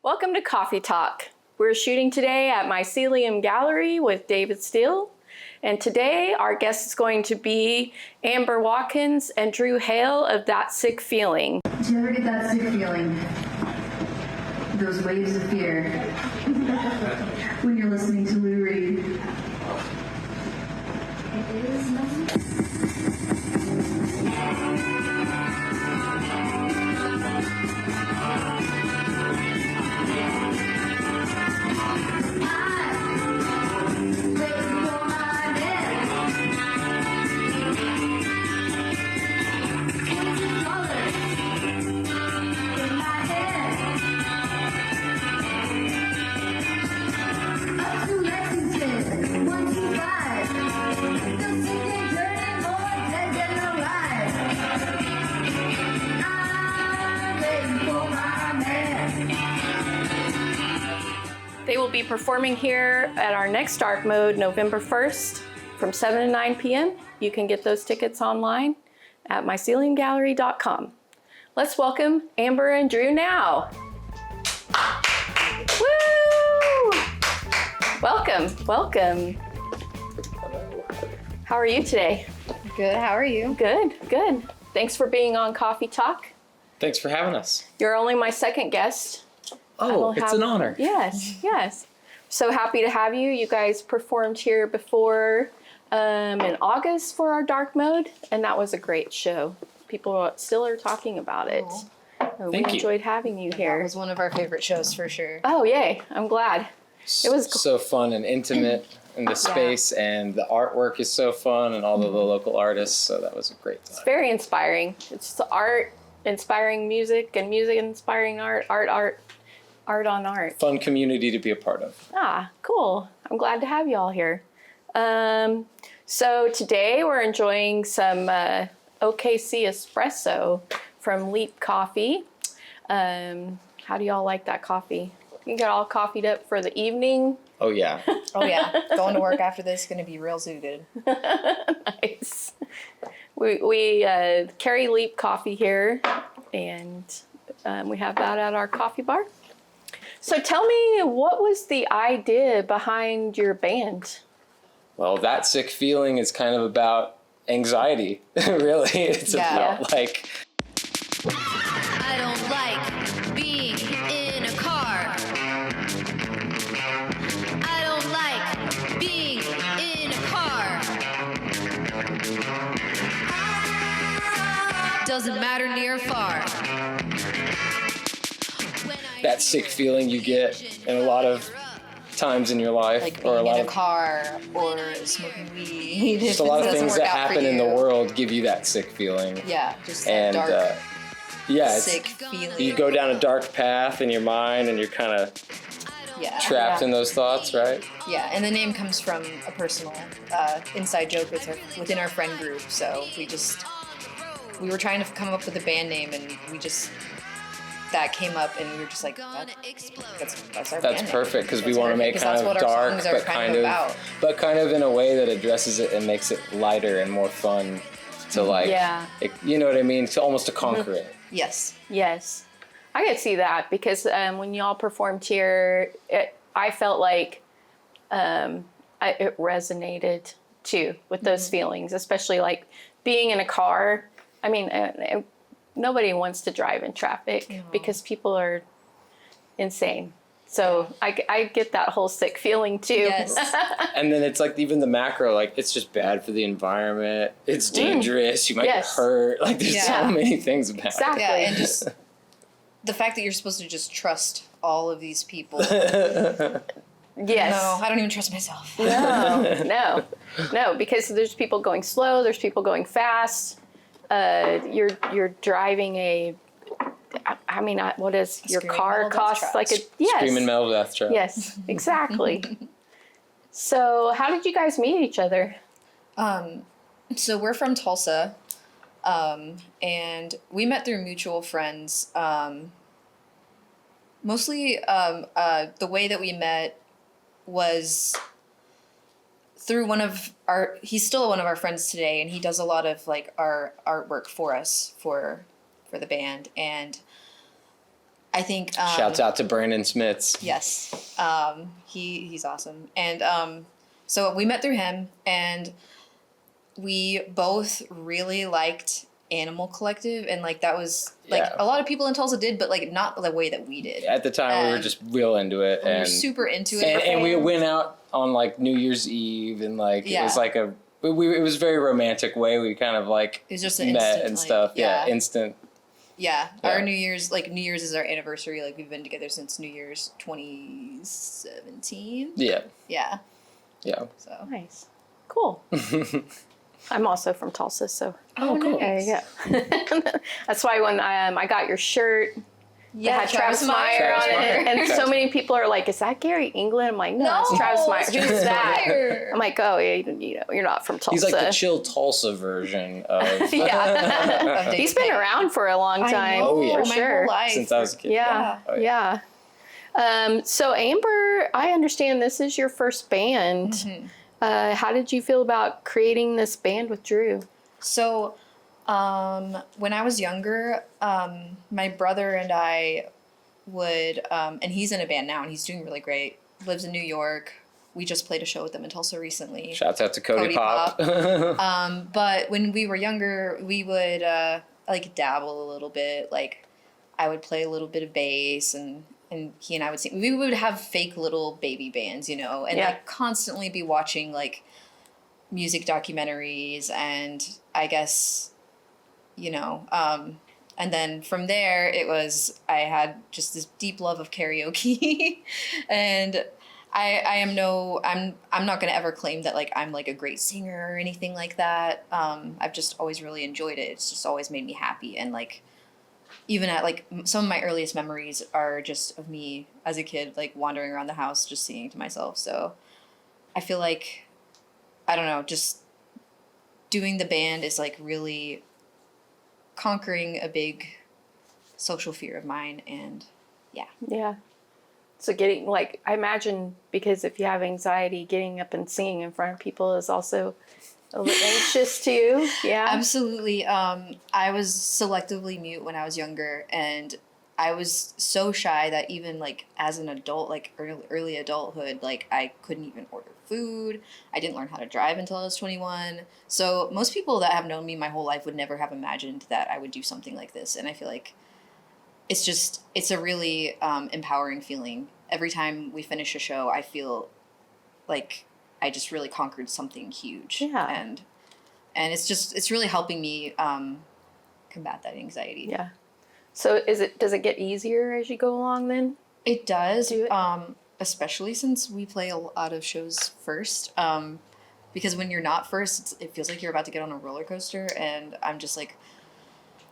Welcome to Coffee Talk. We're shooting today at Mycelium Gallery with David Steele. And today our guest is going to be Amber Watkins and Drew Hale of That Sick Feeling. Do you ever get that sick feeling? Those waves of fear when you're listening to Lou Reed. It is They will be performing here at our next Dark Mode November 1st from 7 to 9 p.m. You can get those tickets online at myceliumgallery.com. Let's welcome Amber and Drew now. Woo! Welcome, welcome. Hello. How are you today? Good, how are you? Good, good. Thanks for being on Coffee Talk. Thanks for having us. You're only my second guest. Oh, it's an honor. Yes, yes. So happy to have you. You guys performed here before in August for our Dark Mode, and that was a great show. People still are talking about it. We Thank you. enjoyed having you That here. was one of our favorite shows for sure. Oh, yay. I'm glad. It was so fun and intimate in the space, and the artwork is so fun, and all of the local artists. So that was a great time. very inspiring. It's the art inspiring music, and music inspiring art on art. Fun community to be a part of. Ah, cool. I'm glad to have you all here. So today we're enjoying some OKC espresso from Leap Coffee. How do y'all like that coffee? You get all coffeeed up for the evening. Oh yeah. Oh yeah, going to work after this is going to be real zooted. Nice. We carry Leap Coffee here, and we have that at our coffee bar. So tell me, what was the idea behind your band? Well, That Sick Feeling is kind of about anxiety, really. It's about like... I don't like being in a car. I don't like being in a car. Doesn't matter near or far. that sick feeling you get in a lot of times in your life, Like or a being lot in a of car or smoking weed. just a lot of things that happen in the world give you that sick feeling. Yeah, just that And dark, it's, sick feeling. you go down a dark path in your mind, and you're kind of Yeah. trapped in those thoughts, right? Yeah, and the name comes from a personal inside joke within our friend group. So we were trying to come up with a band name, and that came up, and we were just like, that's our band That's name. perfect, because we That's want to perfect, make 'cause kind that's of what our dark, songs are but kind of in a way that addresses it and makes it lighter and more fun to you know what I mean? To almost to conquer it. Yes. Yes, I could see that, because when y'all performed here, I felt like it resonated too with those feelings, especially like being in a car. I mean, nobody wants to drive in traffic because people are insane. So I get that whole sick feeling too. Yes. And then it's like even the macro, like it's just bad for the environment. It's dangerous. You might get hurt. Like there's so many things about Exactly. Yeah, and just the fact that you're supposed to just trust all of these people. Yes. No, I don't even trust myself. No, because there's people going slow. There's people going fast. You're driving I mean, what is your car costs like a Screaming metal death trap. Yes, exactly. So how did you guys meet each other? So we're from Tulsa, and we met through mutual friends. Mostly, the way that we met was through he's still one of our friends today, and he does a lot of like our artwork for us for the band. And I think Shouts out to Brandon Smits. yes, he's awesome. And so we met through him, and we both really liked Animal Collective, and like that was like Yeah. a lot of people in Tulsa did, but like not the way that we did. At the time, we were And just real into it, we were and super into it. and we went out on like New Year's Eve, and like it Yeah. was like it was a very romantic way. We kind of like It was just an met instant, and like, stuff. Yeah, yeah. instant. Yeah, Yeah. our New Year's is our anniversary. Like we've been together since New Year's 2017. Yeah, Yeah, yeah. so Nice. Cool. I'm also from Tulsa, so. oh, cool. Yeah. That's why when I got your shirt, Yeah, it had Travis Meyer Travis on Meyer. it, and so many people are like, "Is that Gary England?" I'm like, "No, it's Travis Meyer." Who's that? I'm like, "Oh, yeah, you're not from Tulsa." He's like the chill Tulsa version of Yeah, he's been around for a long time, Oh, yeah. for my sure. whole life. since I was a kid. Yeah, Oh, yeah. So Amber, I understand this is your first band. Mm-hmm. How did you feel about creating this band with Drew? So, when I was younger, my brother and I would, and he's in a band now, and he's doing really great. Lives in New York. We just played a show with them in Tulsa recently. Shouts out to Cody Pop. But when we were younger, we would like dabble a little bit. Like I would play a little bit of bass, and he and I would sing. We would have fake little baby bands, and Yeah. like constantly be watching like music documentaries, and I guess, and then from there it was I had just this deep love of karaoke, and I'm not gonna ever claim that like I'm like a great singer or anything like that. I've just always really enjoyed it. It's just always made me happy, and like even at like some of my earliest memories are just of me as a kid like wandering around the house just singing to myself. So I feel like I don't know, just doing the band is like really conquering a big social fear of mine, and Yeah. So getting like I imagine because if you have anxiety, getting up and singing in front of people is also a little anxious too. Yeah. absolutely. I was selectively mute when I was younger, and I was so shy that even like as an adult, like early adulthood, like I couldn't even order food. I didn't learn how to drive until I was 21. So most people that have known me my whole life would never have imagined that I would do something like this. And I feel like it's a really empowering feeling. Every time we finish a show, I feel like I just really conquered something huge. Yeah. And it's really helping me combat that anxiety. Yeah. So does it get easier as you go along then? It does, Do it? especially since we play a lot of shows first. Because when you're not first, it feels like you're about to get on a roller coaster, and I'm just like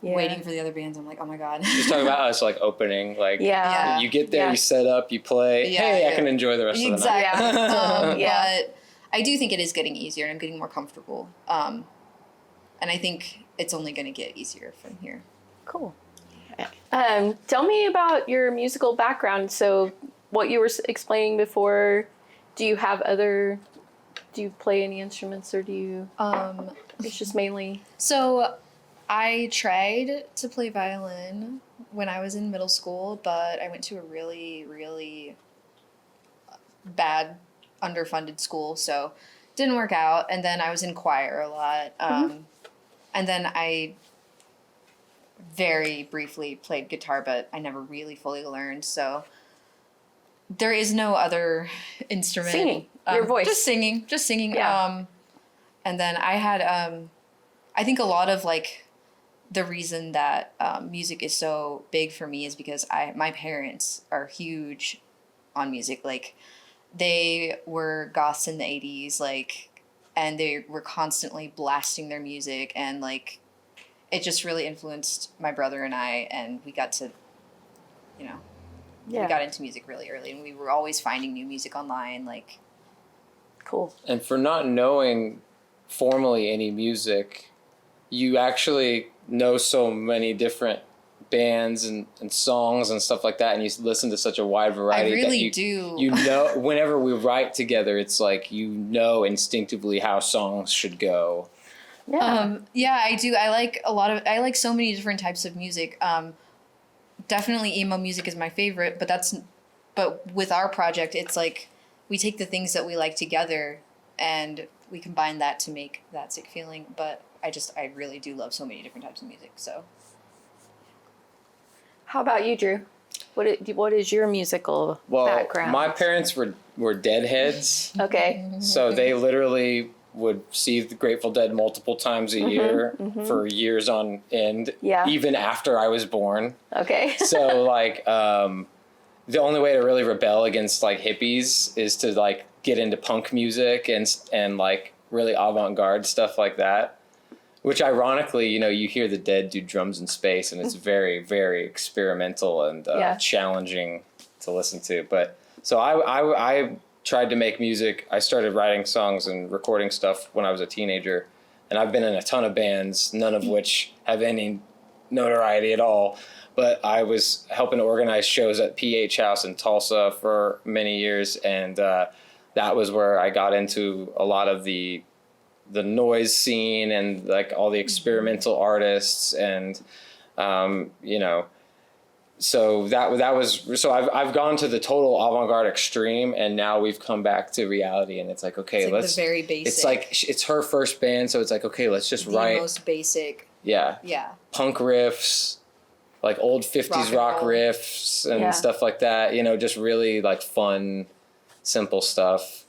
waiting for the other bands. I'm like, oh my god. Just talking about us like opening, like Yeah. you get there, Yeah. you set up, you play. Yeah, Hey, I yeah. can enjoy the rest of the night. Exactly. Yeah. But I do think it is getting easier, and I'm getting more comfortable. And I think it's only going to get easier from here. Cool. Tell me about your musical background. So what you were explaining before, do you play any instruments, or do you, it's just mainly, So I tried to play violin when I was in middle school, but I went to a really, really bad, underfunded school, so it didn't work out. And then I was in choir a lot. And then I very briefly played guitar, but I never really fully learned. So there is no other instrument. Singing. Your voice. Just singing. Yeah. And then I had, I think a lot of like the reason that music is so big for me is because my parents are huge on music. Like they were goths in the 80s, like, and they were constantly blasting their music, and like it just really influenced my brother and I, and we got to, we got into music really early, and we were always finding new music online, like. cool. And for not knowing formally any music, you actually know so many different bands and songs and stuff like that, and you listen to such a wide variety. I really that you do. You know, whenever we write together, it's like instinctively how songs should go. Yeah. Yeah, I do. I like so many different types of music. definitely emo music is my favorite, but with our project, it's like we take the things that we like together and we combine that to make that sick feeling. But I really do love so many different types of music. So How about you, Drew? What is your musical Well, background? my parents were Deadheads, Okay. so they literally would see the Grateful Dead multiple times a year for years on end, Yeah. even after I was born. Okay. So like the only way to really rebel against like hippies is to like get into punk music and like really avant-garde stuff like that. Which ironically, you know, you hear the Dead do drums in space, and it's very, very experimental and Yeah. challenging to listen to. But so I tried to make music. I started writing songs and recording stuff when I was a teenager, and I've been in a ton of bands, none of which have any notoriety at all. But I was helping to organize shows at PH House in Tulsa for many years, and that was where I got into a lot of the noise scene and like all the experimental artists and you know, so that was so I've gone to the total avant-garde extreme, and now we've come back to reality, and it's like, okay, it's like let's the very basic. it's like it's her first band, so it's like, okay, let's just the write most basic. yeah Yeah. punk riffs, like old 50s rock Rock and roll. riffs and Yeah. stuff like that, you know, just really like fun, simple stuff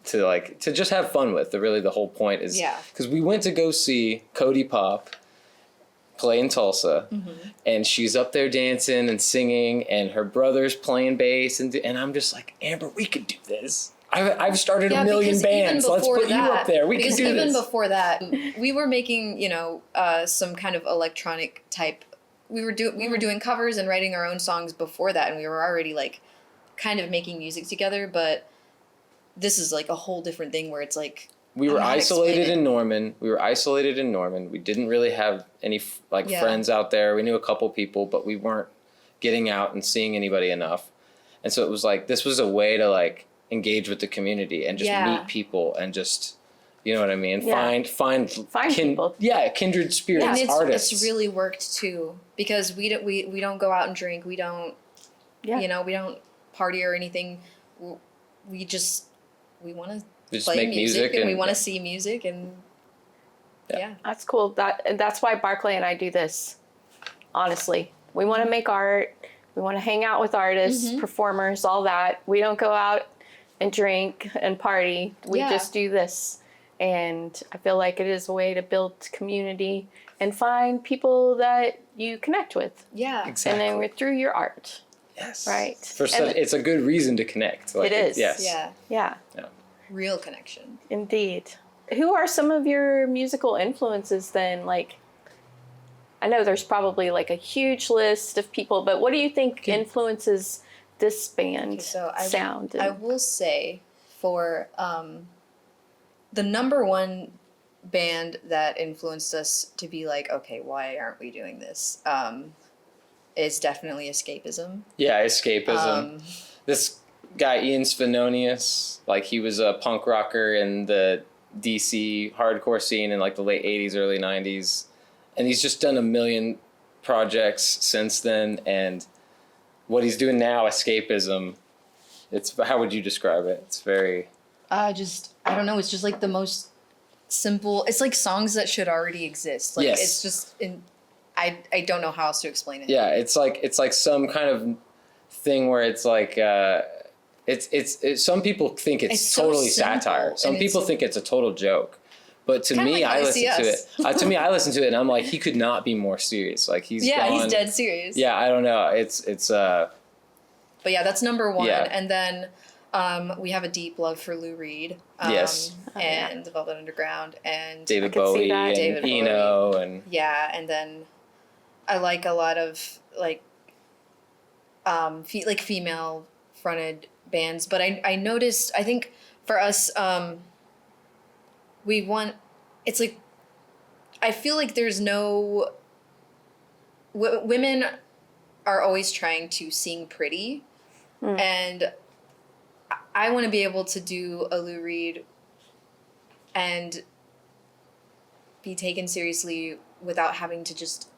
to just have fun with. The whole point is, Yeah. because we went to go see Cody Pop play in Tulsa, and she's up there dancing and singing, and her brother's playing bass, and I'm just like, Amber, we could do this. I've started a million because even bands. Let's before put you up there. We can because do even this. before that, we were making, you know, some kind of electronic type. We were doing covers and writing our own songs before that, and we were already like kind of making music together. But this is like a whole different thing where it's like We I were don't know how to isolated explain in Norman. We didn't really have any Yeah. friends out there. We knew a couple people, but we weren't getting out and seeing anybody enough. And so it was like, this was a way to like engage with the community and just Yeah. meet people and just, you know what I mean? Yeah. Find people. Yeah, kindred spirits, and artists. it's really worked too, because we don't go out and drink. We don't Yeah. you know, we don't party or anything. We want to We just play make music and we want yeah. to see music and yeah. That's cool. That's why Barclay and I do this. Honestly, we want to make art. We want to hang out with artists, performers, all that. We don't go out and drink and party. We Yeah. just do this. And I feel like it is a way to build community and find people that you connect with. Yeah. Exactly. And then through your art. Yes. Right. It's a good reason to connect. Like, It is. Yes. Yeah. Yeah, Real connection. indeed. Who are some of your musical influences then? Like, I know there's probably like a huge list of people, but what do you think influences this band So sound? I will say for the number one band that influenced us to be like, okay, why aren't we doing this? Is definitely Escapism. Yeah, escapism. This guy Ian Svenonius, like he was a punk rocker in the DC hardcore scene in like the late 80s, early 90s. And he's just done a million projects since then. And what he's doing now, Escapism, how would you describe it? It's very... I don't know. It's just like the most simple. It's like songs that should already exist. Like Yes. it's just I don't know how else to explain it. Yeah, it's like some kind of thing where it's like it's some people think it's It's so totally simple, satire. Some and people it's- think it's a total joke. But to Kinda me, like I how listen they see to us. it. To me, I listen to it, and I'm like, he could not be more serious. Like he's Yeah, gone, he's dead serious. Yeah, I don't know. It's But yeah, that's number one. Yeah. And then we have a deep love for Lou Reed. Yes. And the Velvet Underground and David could see Bowie that. and David Eno and yeah, and then I like a lot of like like female fronted bands, but I noticed, I think for us we want, it's like I feel like there's no women are always trying to sing pretty, and I want to be able to do a Lou Reed and be taken seriously without having to just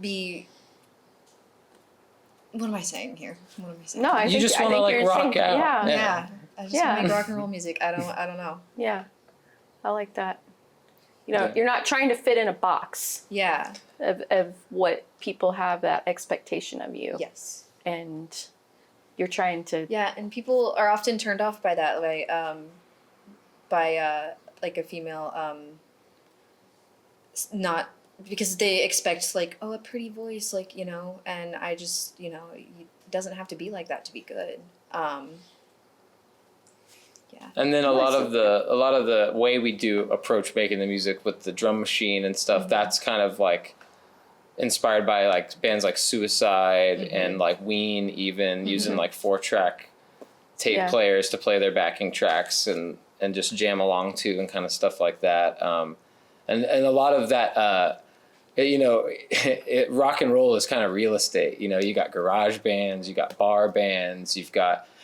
be what am I saying here? What am I saying? No, I You think, just I want to think like you're rock saying- out. Yeah. Yeah. I just Yeah. want to make rock and roll music. I don't know. Yeah. I like that. You know, Yeah. you're not trying to fit in a box Yeah. of what people have that expectation of you. Yes. And you're trying to Yeah, and people are often turned off by that, by like a female, not because they expect like, oh, a pretty voice, like, you know, and I just, you know, it doesn't have to be like that to be good. Yeah. And then a lot of the way we do approach making the music with the drum machine and stuff, that's kind of like inspired by like bands like Suicide and like Ween, even using like 4-track tape players to play their backing tracks and just jam along to and kind of stuff like that. And a lot of that, you know, rock and roll is kind of real estate. You know, you got garage bands, you got bar bands, and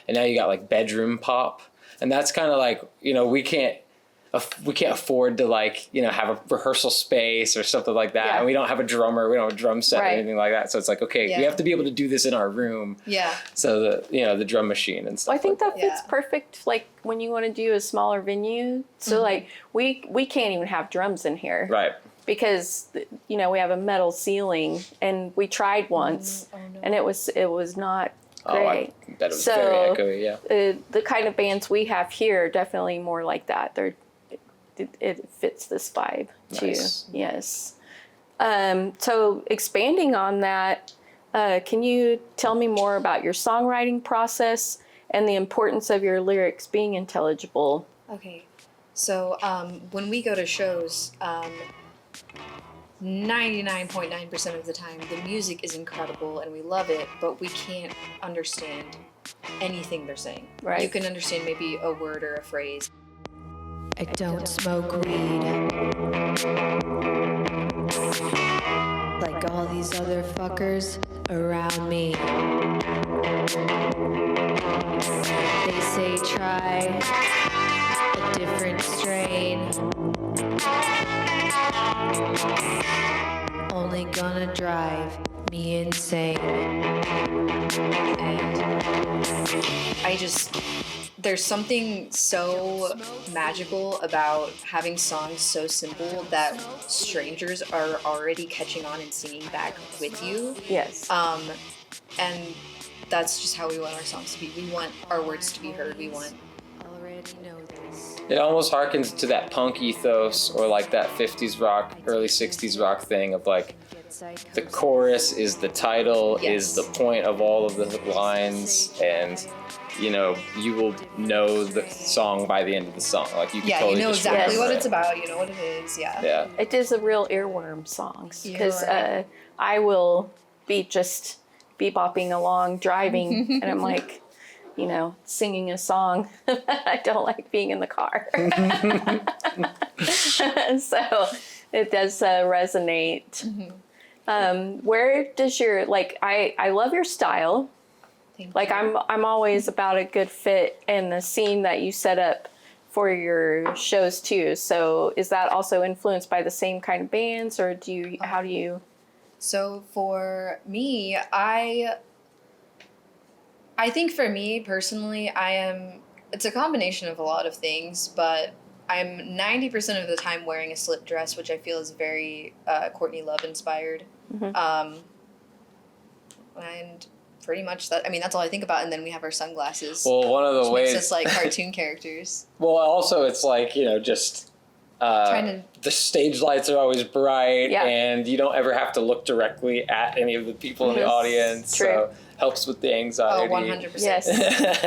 now you got like bedroom pop. And that's kind of like, you know, we can't afford to like, you know, have a rehearsal space or something like that. Yeah. And we don't have a drummer, we don't have a drum set or anything like that. So it's like, okay, we have to be able to do this in our room. Yeah. So the drum machine and stuff. Well, I think like that fits perfect, like when you want to do a smaller venue. So like we can't even have drums in here, Right. Because you know we have a metal ceiling, and we tried once, and it was not great. I bet it was So, very echoey, yeah. The kind of bands we have here are definitely more like that. It fits this vibe too. Nice. Yes. So expanding on that, can you tell me more about your songwriting process and the importance of your lyrics being intelligible? Okay. So when we go to shows, 99.9% of the time, the music is incredible and we love it, but we can't understand anything they're saying. Right. You can understand maybe a word or a phrase. I don't smoke weed like all these other fuckers around me. They say try a different strain. Only gonna drive me insane. And there's something so magical about having songs so simple that strangers are already catching on and singing back with you. Yes. And that's just how we want our songs to be. We want our words to be heard. We want already know this. It almost harkens to that punk ethos or like that 50s rock, early 60s rock thing of like the chorus is the title, is the point of all of the lines, and you know, you will know the song by the end of the song. Like you can totally you know just exactly remember what it. it's about. You know what it is. Yeah. Yeah. It is a real earworm songs because Right. I will be just bebopping along driving and I'm like, you know, singing a song. I don't like being in the car. So it does resonate. Where does your, like, I love your style. Like I'm always about a good fit and the scene that you set up for your shows too. So is that also influenced by the same kind of bands, or how do you? So for me, I think for me personally, it's a combination of a lot of things, but I'm 90% of the time wearing a slip dress, which I feel is very Courtney Love inspired. And pretty much that's all I think about. And then we have our sunglasses. Well, one of the which ways makes us like cartoon characters. Well, also it's like, you know, just the stage lights are always bright, and you don't ever have to look directly at any of the people in the audience. True. So helps with the anxiety. Oh, 100%. Yes.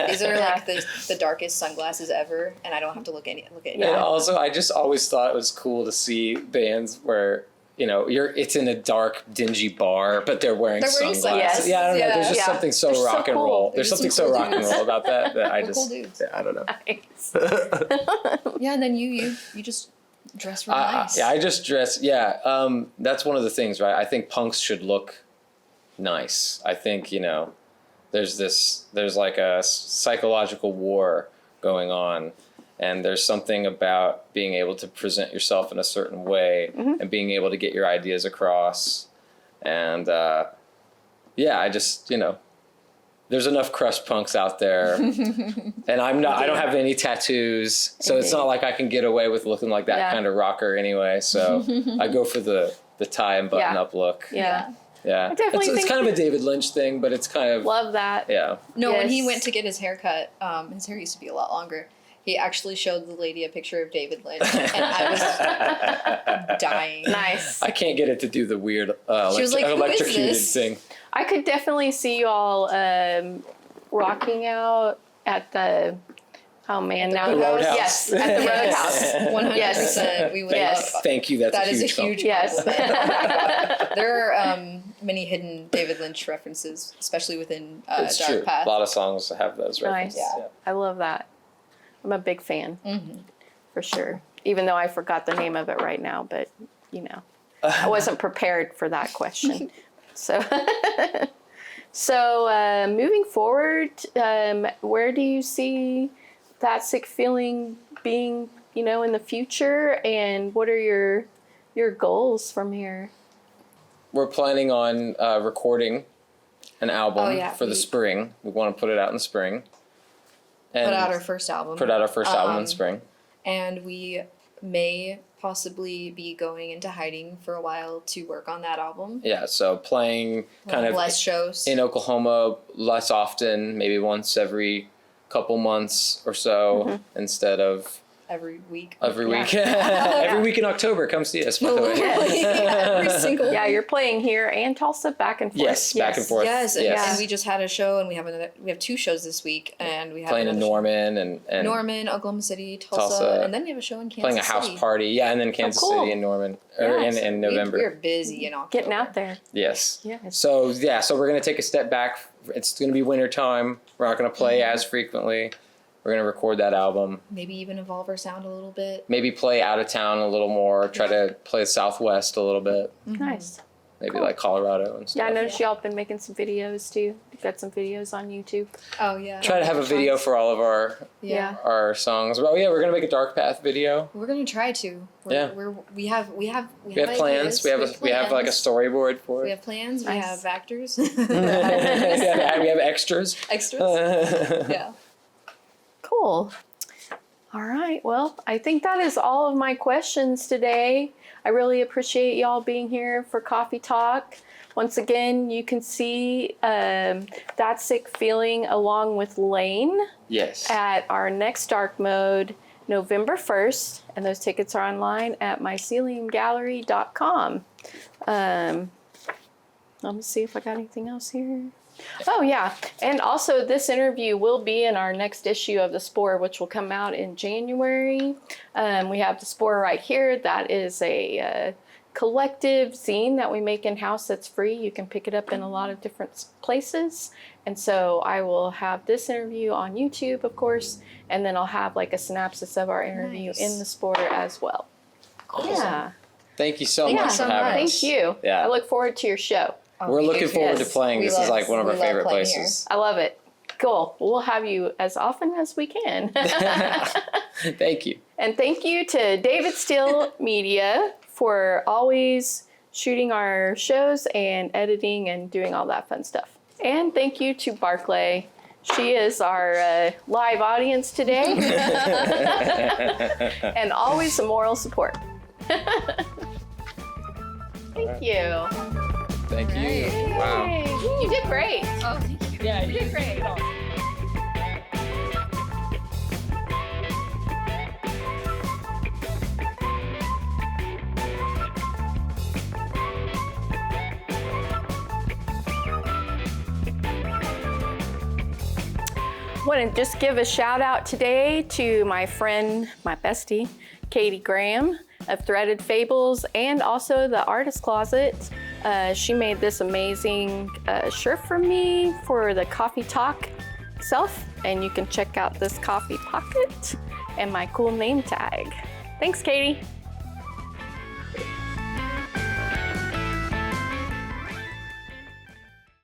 These are like the darkest sunglasses ever, and I don't have to look at And also, I just always thought it was cool to see bands where, you know, it's in a dark, dingy bar, but they're wearing sunglasses. Yes. Yeah, I don't know. There's just Yeah. something so They're so rock and cool. roll. There's There's something some so cool rock and dudes. roll about that I Cool just, dudes. I don't know. Nice. Yeah, and then you just dress real nice. I just dress. Yeah, that's one of the things, right? I think punks should look nice. I think, you know, there's like a psychological war going on, and there's something about being able to present yourself in a certain way and being able to get your ideas across. And I just, you know, there's enough crust punks out there, and I don't have any tattoos, so it's not like I can get away with looking like that kind of rocker anyway. So I go for the tie and button up look. Yeah. Yeah. I definitely it's think kind of a David Lynch thing, but it's kind of love that. Yeah. No, when he Yes. went to get his haircut, his hair used to be a lot longer. He actually showed the lady a picture of David Lynch, and I was dying. Nice. I can't get it to do the weird She was like, "Who is electrocuted this?" thing. I could definitely see you all rocking out at the. Oh man, now Roadhouse? yes, at the Roadhouse. 100%. We would Yes. love Thank you. That's that. a Is huge a huge Yes. compliment. There are many hidden David Lynch references, especially within It's Dark true. Path. A lot of songs have those references. Nice. Yeah. I love that. I'm a big fan, for sure. Even though I forgot the name of it right now, but you know, I wasn't prepared for that question. So, moving forward, where do you see that sick feeling being, you know, in the future, and what are your goals from here? We're planning on recording an album for the spring. We want to put it out in the spring. And Put out our first album. Put out our first album in the spring. And we may possibly be going into hiding for a while to work on that album. Yeah, so playing kind of less shows. in Oklahoma less often, maybe once every couple months or so instead of every week. every week. Every week in October, come see us, by the way. Every single Yeah, you're playing here and Tulsa, back and forth. Yes, back and forth. Yes, and, Yes. and we just had a show, and we have 2 shows this week, and we have Playing in another show. Norman and Norman, Oklahoma City, Tulsa, Tulsa. and then we have a show in Kansas playing a house City. party. Yeah, and then Kansas cool. City and Norman or Yes. in November. We're busy in October. Getting out there. Yes. Yes. So we're gonna take a step back. It's gonna be winter time. We're not gonna play as frequently. We're gonna record that album. Maybe even evolve our sound a little bit. Maybe play out of town a little more. Try to play Southwest a little bit. Nice. Maybe like Colorado and stuff. Yeah, I noticed y'all have been making some videos too. You've got some videos on YouTube. Oh yeah. Try to have a video for all of Yeah. our songs. Oh yeah, we're gonna make a Dark Path video. We're gonna try to. Yeah. We have We have ideas. plans. We have like a plans. storyboard for We it. have plans. We Nice. have actors. Yeah, we have extras. Extras. Yeah. Cool. All right. Well, I think that is all of my questions today. I really appreciate y'all being here for Coffee Talk. Once again, you can see That Sick Feeling along with Lane Yes. at our next Dark Mode, November 1st. And those tickets are online at myceliumgallery.com. Let me see if I got anything else here. Oh, yeah. And also, this interview will be in our next issue of The Spore, which will come out in January. We have The Spore right here. That is a collective zine that we make in-house that's free. You can pick it up in a lot of different places. And so I will have this interview on YouTube, of course, and then I'll have like a synopsis of our interview in The Spore as well. Yeah. Thank you so Yeah, much for having us. thank you. Yeah. I look forward to your show. We're looking forward to Yes. playing. This is like one of our we love favorite playing places. I love it. Cool. We'll have you as often as we can. Thank you. And thank you to David Steele Media for always shooting our shows and editing and doing all that fun stuff. And thank you to Barclay. She is our live audience today. And always a moral support. Thank you. Thank you. Wow. Yay. You did great. Oh, thank you. Yeah, you did great. Want to just give a shout out today to my friend, my bestie, Katie Graham of Threaded Fables, and also the Artist Closet. She made this amazing shirt for me for the Coffee Talk self, and you can check out this coffee pocket and my cool name tag. Thanks, Katie.